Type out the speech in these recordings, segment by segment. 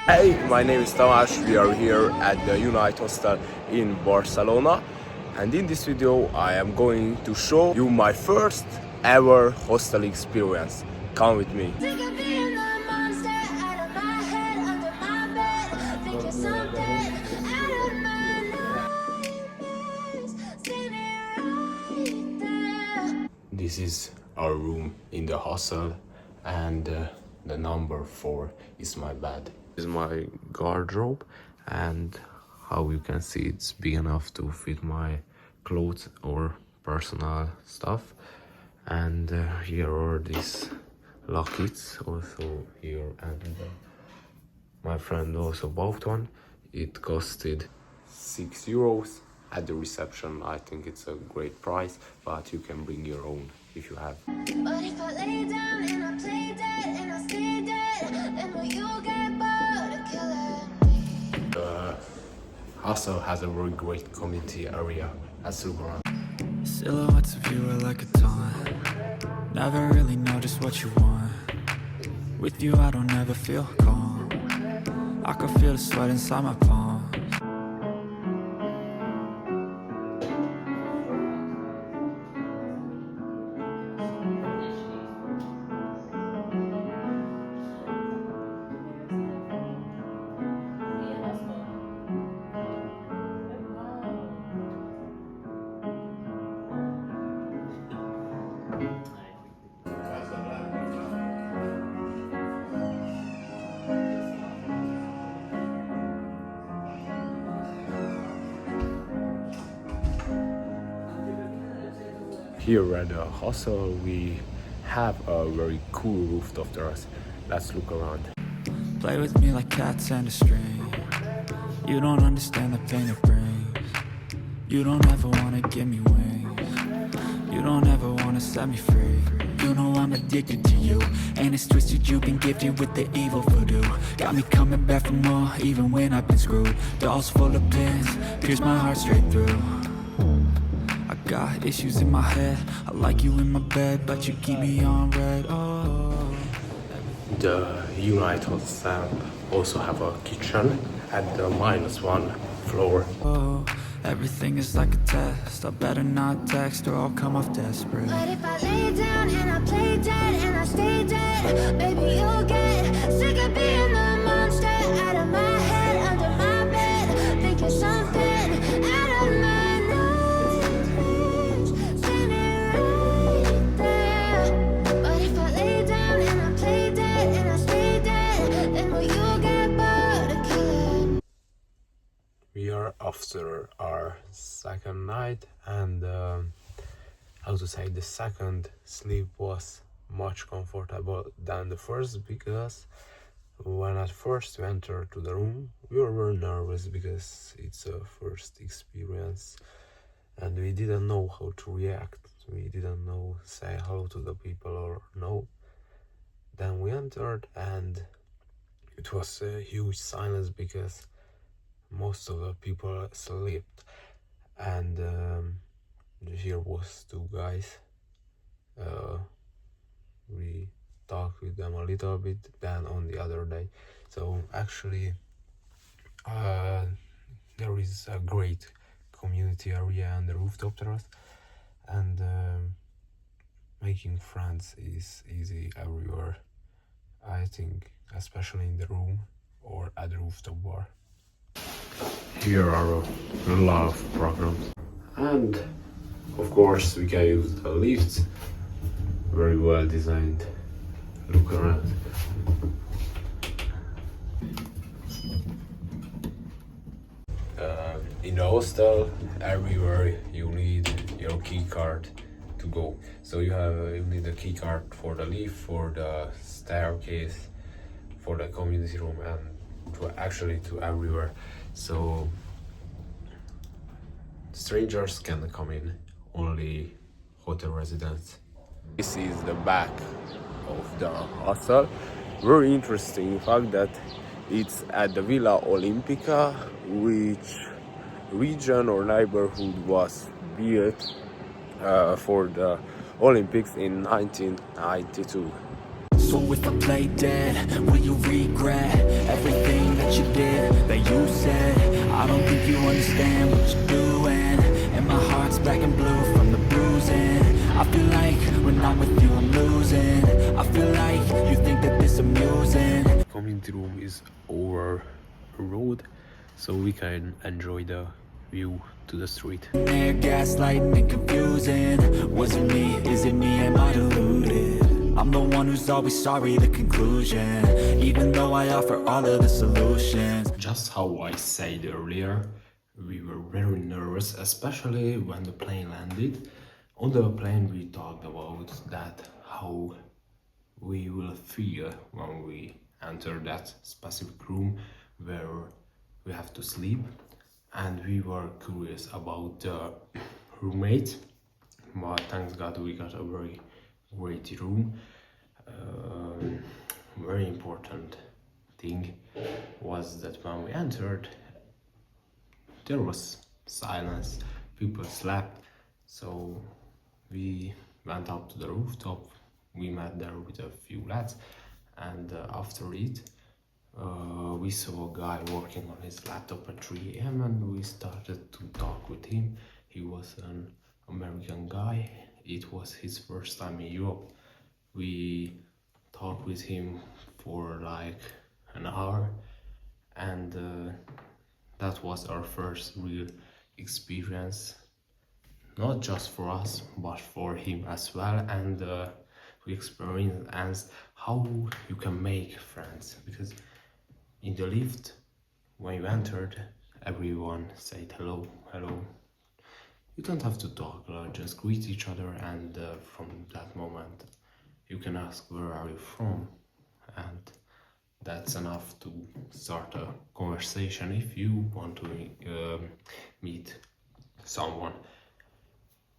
Hey, my name is Tamás. We are here at the Unite Hostel in Barcelona, and in this video I am going to show you my first ever hostel experience. Come with me. This is our room in the hostel, and the number 4 is my bed. This is my garderobe, and how you can see, it's big enough to fit my clothes or personal stuff. And here are these lockets also here, and my friend also bought one. It costed €6 at the reception. I think it's a great price, but you can bring your own if you have. But if I lay down and I play dead and I stay dead, then will you get bored of killing me? The hostel has a very great community area. Let's look around. Silhouettes of you are like a taunt. Never really know just what you want. With you I don't ever feel calm. I can feel the sweat inside my palms. Here at the hostel we have a very cool rooftop terrace. Let's look around. Play with me like cats and a string. You don't understand the pain it brings. You don't ever wanna give me wings. You don't ever wanna set me free. You know I'm addicted to you, and it's twisted, you've been gifted with the evil voodoo. Got me coming back for more, even when I've been screwed. Dolls full of pins, pierce my heart straight through. I got issues in my head, I like you in my bed, but you keep me on red, oh. The Unite Hostel also have a kitchen at the -1 floor. Oh, everything is like a test. I better not text or I'll come off desperate. But if I lay down and I play dead and I stay dead, baby, you'll get sick of being the monster out of my head, under my bed, thinking something out of my nightmares, standing right there. But if I lay down and I play dead and I stay dead, then will you get bored of killing? We are after our second night, and how to say, the second sleep was much comfortable than the first, because when at first we entered to the room we were very nervous because it's a first experience and we didn't know how to react. We didn't know say hello to the people or no. Then we entered and it was a huge silence because most of the people slept, and here was 2 guys. We talked with them a little bit then on the other day. So actually there is a great community area and the rooftop terrace, and making friends is easy everywhere, I think, especially in the room or at the rooftop bar. Here are a lot of programs, and of course we can use the lifts, very well designed. Look around. In the hostel, everywhere you need your key card to go. So you need a key card for the lift, for the staircase, for the community room, and to everywhere. So strangers can come in, only hotel residents. This is the back of the hostel. Very interesting fact that it's at the Vila Olimpica, which region or neighborhood was built for the Olympics in 1992. So if I play dead, will you regret everything that you did, that you said? I don't think you understand what you're doing, and my heart's black and blue from the bruising. I feel like when I'm with you I'm losing. I feel like you think that this amusing. Community room is over a road, so we can enjoy the view to the street. They're gaslighting and confusing. Was it me? Is it me? Am I deluded? I'm the one who's always sorry, the conclusion, even though I offer all of the solutions. Just how I said earlier, we were very nervous, especially when the plane landed. On the plane we talked about that, how we will feel when we enter that specific room where we have to sleep, and we were curious about the roommate, but thanks God we got a very great room. Very important thing was that when we entered there was silence, people slept, so we went up to the rooftop. We met there with a few lads, and after it we saw a guy working on his laptop at 3 AM, and we started to talk with him. He was an American guy. It was his first time in Europe. We talked with him for like an hour, and that was our first real experience, not just for us but for him as well. And we experienced how you can make friends, because in the lift when you entered everyone said hello, hello. You don't have to talk, just greet each other, and from that moment you can ask where are you from, and that's enough to start a conversation if you want to meet someone.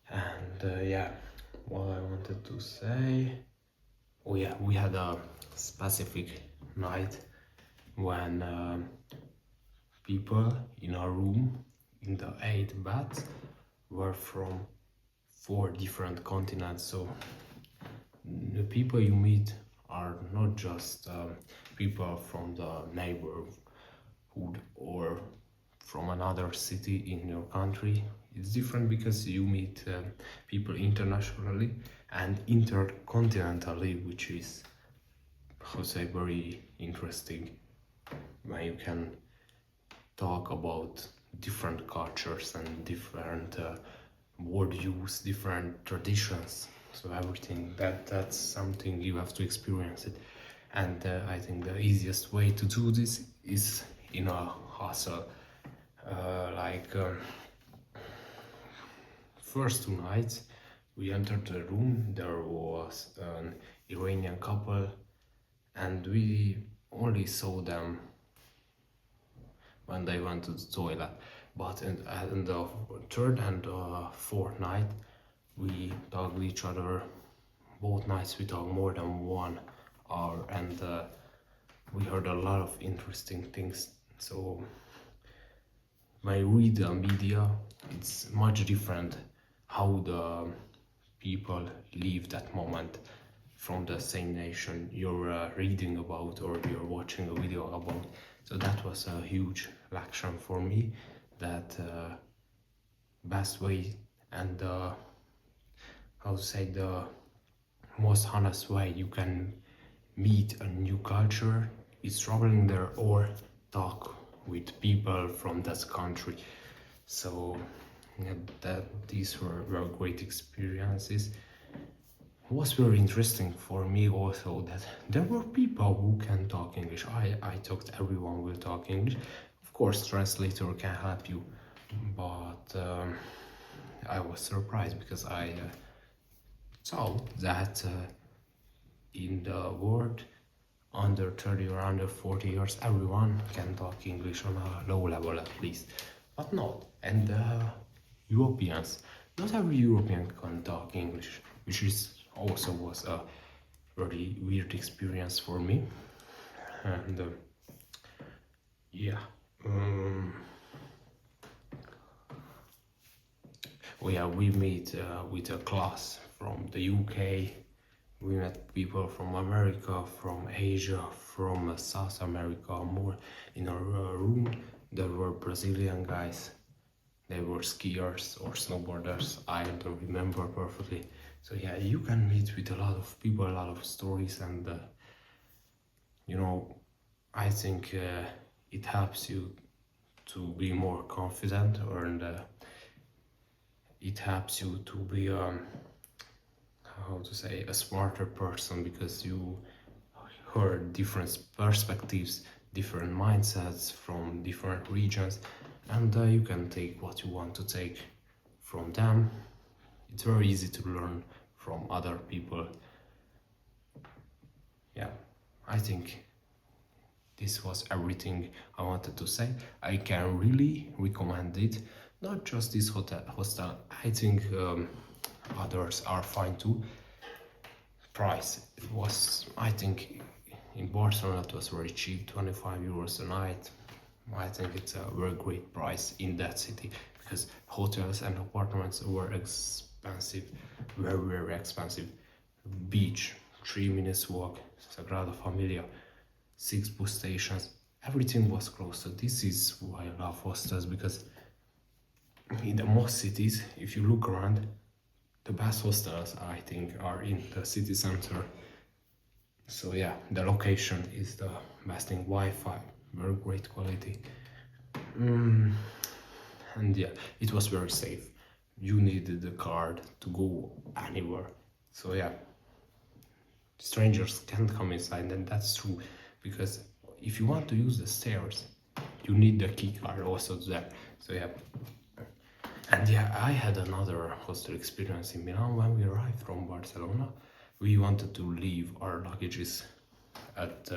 And yeah, what I wanted to say, oh yeah, we had a specific night when people in our room, in the 8 beds, were from 4 different continents. So the people you meet are not just people from the neighborhood or from another city in your country. It's different because you meet people internationally and intercontinentally, which is, how to say, very interesting, when you can talk about different cultures and different word use, different traditions. So everything, that's something you have to experience it. And I think the easiest way to do this is in a hostel. First 2 nights we entered the room, there was an Iranian couple, and we only saw them when they went to the toilet. But in the 3rd and 4th night we talked with each other. Both nights we talked more than 1 hour, and we heard a lot of interesting things. So when you read the media, it's much different how the people live that moment from the same nation you're reading about or you're watching a video about. So that was a huge lesson for me, that best way and how to say, the most honest way you can meet a new culture is traveling there or talk with people from that country. So yeah, these were great experiences. It was very interesting for me also that there were people who can talk English. I thought everyone will talk English. Of course, translator can help you, but I was surprised because I thought that in the world under 30 or under 40 years everyone can talk English on a low level at least, but not. And Europeans, not every European can talk English, which is also was a very weird experience for me. And yeah, we meet with a class from the UK, We met people from America, from Asia, from South America, more in our room. There were Brazilian guys. They were skiers or snowboarders. I don't remember perfectly. So yeah, you can meet with a lot of people, a lot of stories, and you know, I think it helps you to be more confident, and it helps you to be how to say, a smarter person, because you heard different perspectives, different mindsets from different regions, and you can take what you want to take from them. It's very easy to learn from other people. Yeah, I think this was everything I wanted to say. I can really recommend it. Not just this hostel. I think others are fine too. Price, it was, I think, in Barcelona it was very cheap, 25 euros a night. I think it's a very great price in that city, because hotels and apartments were expensive, very expensive. Beach, 3 minutes walk, Sagrada Familia, 6 bus stations, everything was close. So this is why I love hostels, because in the most cities, if you look around, the best hostels, I think, are in the city center. So yeah, the location is the best thing. Wi-Fi, very great quality. And yeah, it was very safe. You needed the card to go anywhere. So yeah, strangers can't come inside, and that's true, because if you want to use the stairs, you need the key card also there. So yeah. And yeah, I had another hostel experience in Milan. When we arrived from Barcelona, we wanted to leave our luggages at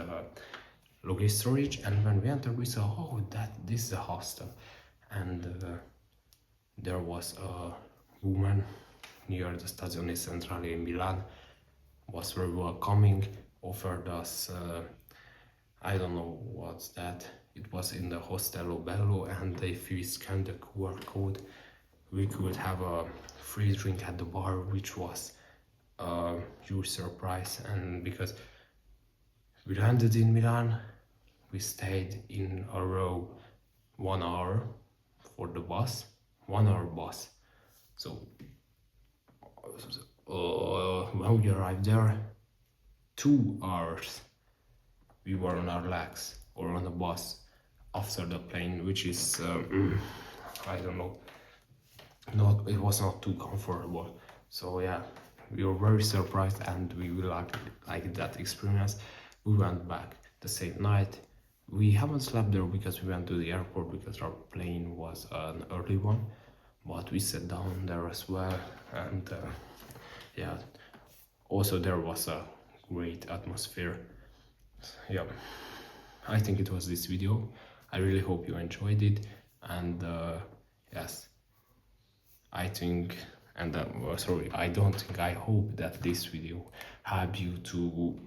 luggage storage, and when we entered, we saw, oh, this is a hostel, and there was a woman near the Stazione Centrale in Milan, was very welcoming, offered us, I don't know what's that. It was in the Hostel Bello, and if we scanned the QR code, we could have a free drink at the bar, which was a huge surprise. And because we landed in Milan, we stayed in a row 1 hour for the bus, 1 hour bus. So when we arrived there, 2 hours we were on our legs or on the bus after the plane, which is I don't know, it was not too comfortable. So yeah, we were very surprised, and we like that experience. We went back the same night. We haven't slept there because we went to the airport, because our plane was an early one, but we sat down there as well. And yeah, also there was a great atmosphere. Yeah, I think it was this video. I really hope you enjoyed it, and yes, I think, and sorry, I don't think, I hope that this video helped you to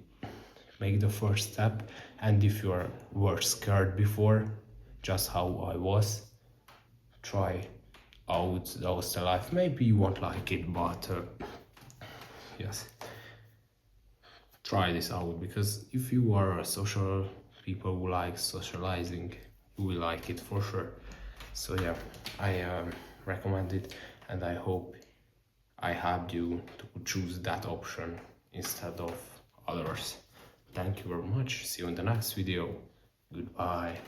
make the first step. And if you were scared before, just how I was, try out the hostel life. Maybe you won't like it, but yes, try this out, because if you are a social people who like socializing, you will like it for sure. So yeah, I recommend it, and I hope I helped you to choose that option instead of others. Thank you very much. See you in the next video. Goodbye.